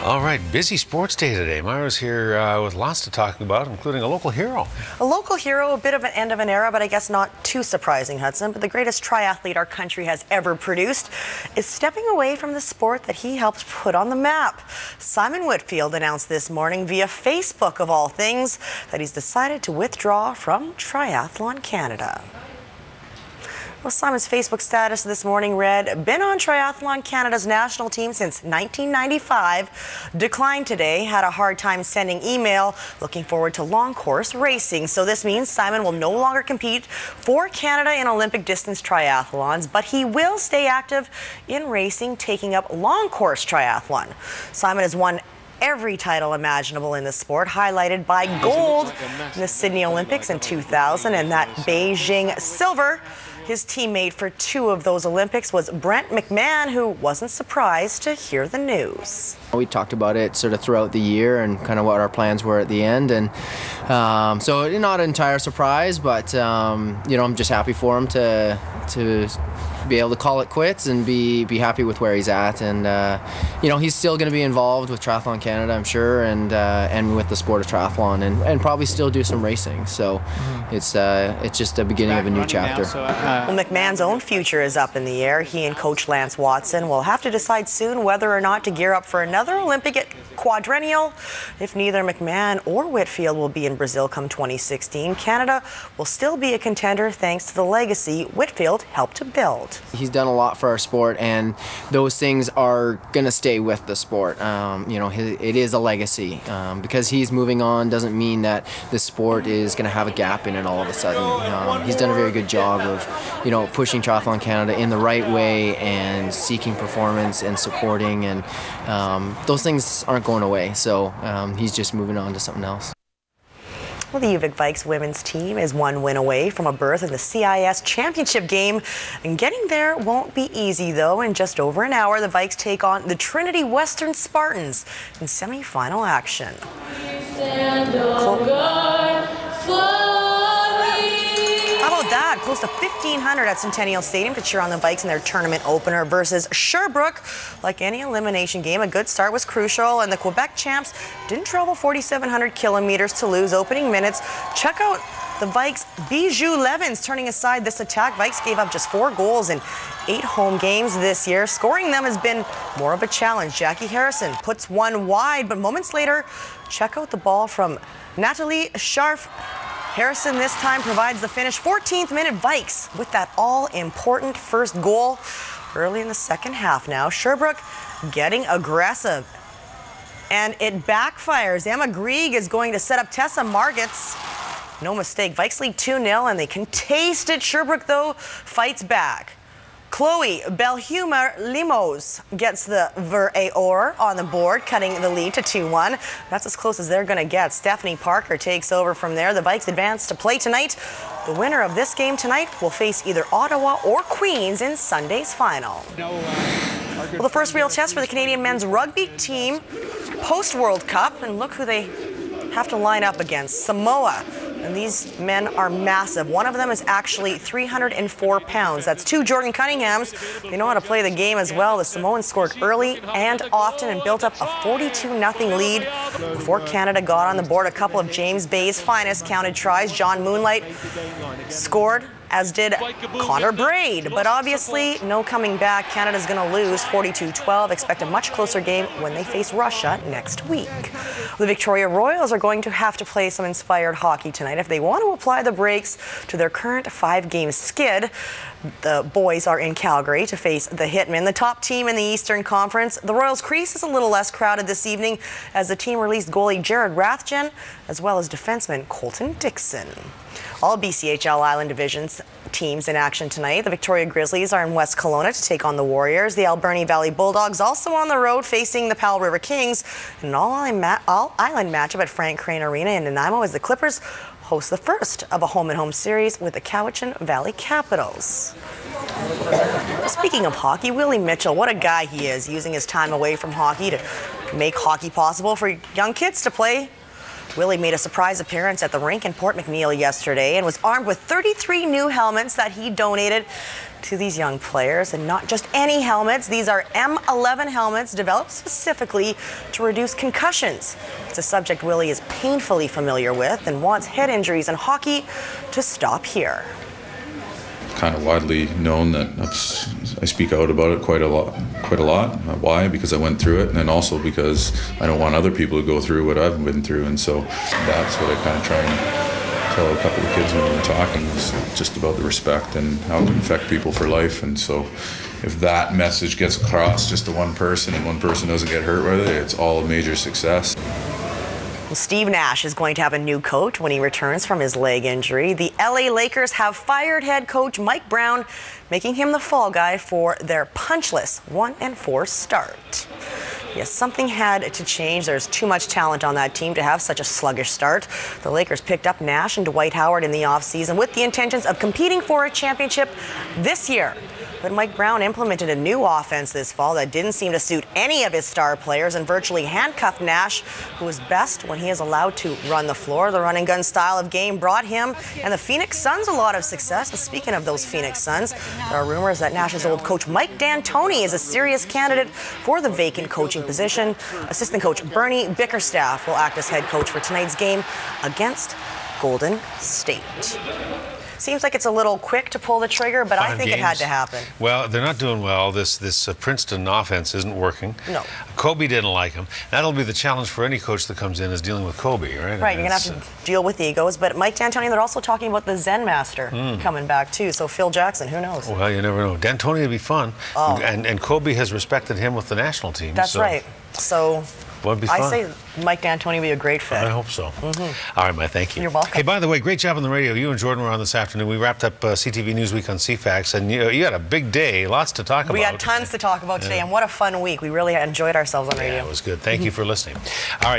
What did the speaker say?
All right, busy sports day today. Mira's here with lots to talk about, including a local hero. A local hero, a bit of an end of an era, but I guess not too surprising, Hudson. But the greatest triathlete our country has ever produced is stepping away from the sport that he helped put on the map. Simon Whitfield announced this morning via Facebook, of all things, that he's decided to withdraw from Triathlon Canada. Well, Simon's Facebook status this morning read, been on Triathlon Canada's national team since 1995, declined today, had a hard time sending email, looking forward to long course racing. So this means Simon will no longer compete for Canada in Olympic distance triathlons, but he will stay active in racing, taking up long course triathlon. Simon has won every title imaginable in the sport, highlighted by gold in the Sydney Olympics in 2000 and that Beijing silver. His teammate for two of those Olympics was Brent McMahon, who wasn't surprised to hear the news. We talked about it sort of throughout the year and kind of what our plans were at the end, and so not an entire surprise, but you know, I'm just happy for him to be able to call it quits and be happy with where he's at, and you know, he's still going to be involved with Triathlon Canada, I'm sure, and with the sport of triathlon, and probably still do some racing. So it's just the beginning of a new chapter. Well, McMahon's own future is up in the air. He and coach Lance Watson will have to decide soon whether or not to gear up for another Olympic quadrennial. If neither McMahon or Whitfield will be in Brazil come 2016, Canada will still be a contender thanks to the legacy Whitfield helped to build. He's done a lot for our sport, and those things are going to stay with the sport. You know, it is a legacy. Because he's moving on doesn't mean that the sport is going to have a gap in it all of a sudden. He's done a very good job of, you know, pushing Triathlon Canada in the right way and seeking performance and supporting, and those things aren't going away. So he's just moving on to something else. Well, the UVic Vikes women's team is one win away from a berth in the CIS championship game, and getting there won't be easy, though. In just over an hour, the Vikes take on the Trinity Western Spartans in semi-final action. How about that? Close to 1,500 at Centennial Stadium to cheer on the Vikes in their tournament opener versus Sherbrooke. Like any elimination game, a good start was crucial, and the Quebec champs didn't travel 4,700 kilometers to lose opening minutes. Check out the Vikes' Bijou Levins turning aside this attack. Vikes gave up just 4 goals in 8 home games this year. Scoring them has been more of a challenge. Jackie Harrison puts one wide, but moments later, check out the ball from Natalie Scharf. Harrison this time provides the finish. 14th minute, Vikes with that all-important first goal early in the second half now. Sherbrooke getting aggressive, and it backfires. Emma Grieg is going to set up Tessa Margits. No mistake, Vikes lead 2-0, and they can taste it. Sherbrooke, though, fights back. Chloe Belhumer Limos gets the Ver-Aor on the board, cutting the lead to 2-1. That's as close as they're going to get. Stephanie Parker takes over from there. The Vikes advance to play tonight. The winner of this game tonight will face either Ottawa or Queens in Sunday's final. Well, the first real test for the Canadian men's rugby team post-World Cup, and look who they have to line up against. Samoa. And these men are massive. One of them is actually 304 pounds. That's 2 Jordan Cunninghams. They know how to play the game as well. The Samoans scored early and often and built up a 42-0 lead before Canada got on the board. A couple of James Bay's finest counted tries. John Moonlight scored, as did Connor Braid. But obviously, no coming back. Canada's going to lose 42-12. Expect a much closer game when they face Russia next week. The Victoria Royals are going to have to play some inspired hockey tonight if they want to apply the brakes to their current 5-game skid. The boys are in Calgary to face the Hitmen, the top team in the Eastern Conference. The Royals' crease is a little less crowded this evening as the team released goalie Jared Rathjen as well as defenseman Colton Dixon. All BCHL Island Divisions teams in action tonight. The Victoria Grizzlies are in West Kelowna to take on the Warriors. The Alberni Valley Bulldogs also on the road facing the Powell River Kings. An all-island matchup at Frank Crane Arena in Nanaimo as the Clippers host the first of a home-and-home series with the Cowichan Valley Capitals. Speaking of hockey, Willie Mitchell, what a guy he is, using his time away from hockey to make hockey possible for young kids to play Willie made a surprise appearance at the rink in Port McNeill yesterday and was armed with 33 new helmets that he donated to these young players. And not just any helmets, these are M11 helmets developed specifically to reduce concussions. It's a subject Willie is painfully familiar with and wants head injuries in hockey to stop here. Kind of widely known that I speak out about it quite a lot. Why? Because I went through it, and then also because I don't want other people to go through what I've been through, and so that's what I kind of try and tell a couple of kids when we're talking, is just about the respect and how it can affect people for life. And so if that message gets across just to one person and one person doesn't get hurt with it, it's all a major success. Well, Steve Nash is going to have a new coach when he returns from his leg injury. The LA Lakers have fired head coach Mike Brown, making him the fall guy for their punchless 1-4 start. Yes, something had to change. There's too much talent on that team to have such a sluggish start. The Lakers picked up Nash and Dwight Howard in the offseason with the intentions of competing for a championship this year. But Mike Brown implemented a new offense this fall that didn't seem to suit any of his star players and virtually handcuffed Nash, who is best when he is allowed to run the floor. The run and gun style of game brought him and the Phoenix Suns a lot of success. And speaking of those Phoenix Suns, there are rumors that Nash's old coach Mike D'Antoni is a serious candidate for the vacant coaching position. Assistant coach Bernie Bickerstaff will act as head coach for tonight's game against Golden State. Seems like it's a little quick to pull the trigger, but I think it had to happen. Well, they're not doing well. This Princeton offense isn't working. No. Kobe didn't like him. That'll be the challenge for any coach that comes in, is dealing with Kobe, right? Right, you're going to have to deal with egos. But Mike D'Antoni, they're also talking about the Zen Master coming back, too. So Phil Jackson, who knows? Well, you never know. D'Antoni would be fun. Oh. And Kobe has respected him with the national team. That's right. So would be fun. I say Mike D'Antoni would be a great fit. I hope so. All right, Mike, thank you. You're welcome. Hey, by the way, great job on the radio. You and Jordan were on this afternoon. We wrapped up CTV Newsweek on CFAX, and you had a big day, lots to talk about. We had tons to talk about today, and what a fun week. We really enjoyed ourselves on radio. Yeah, it was good. Thank you for listening. All right.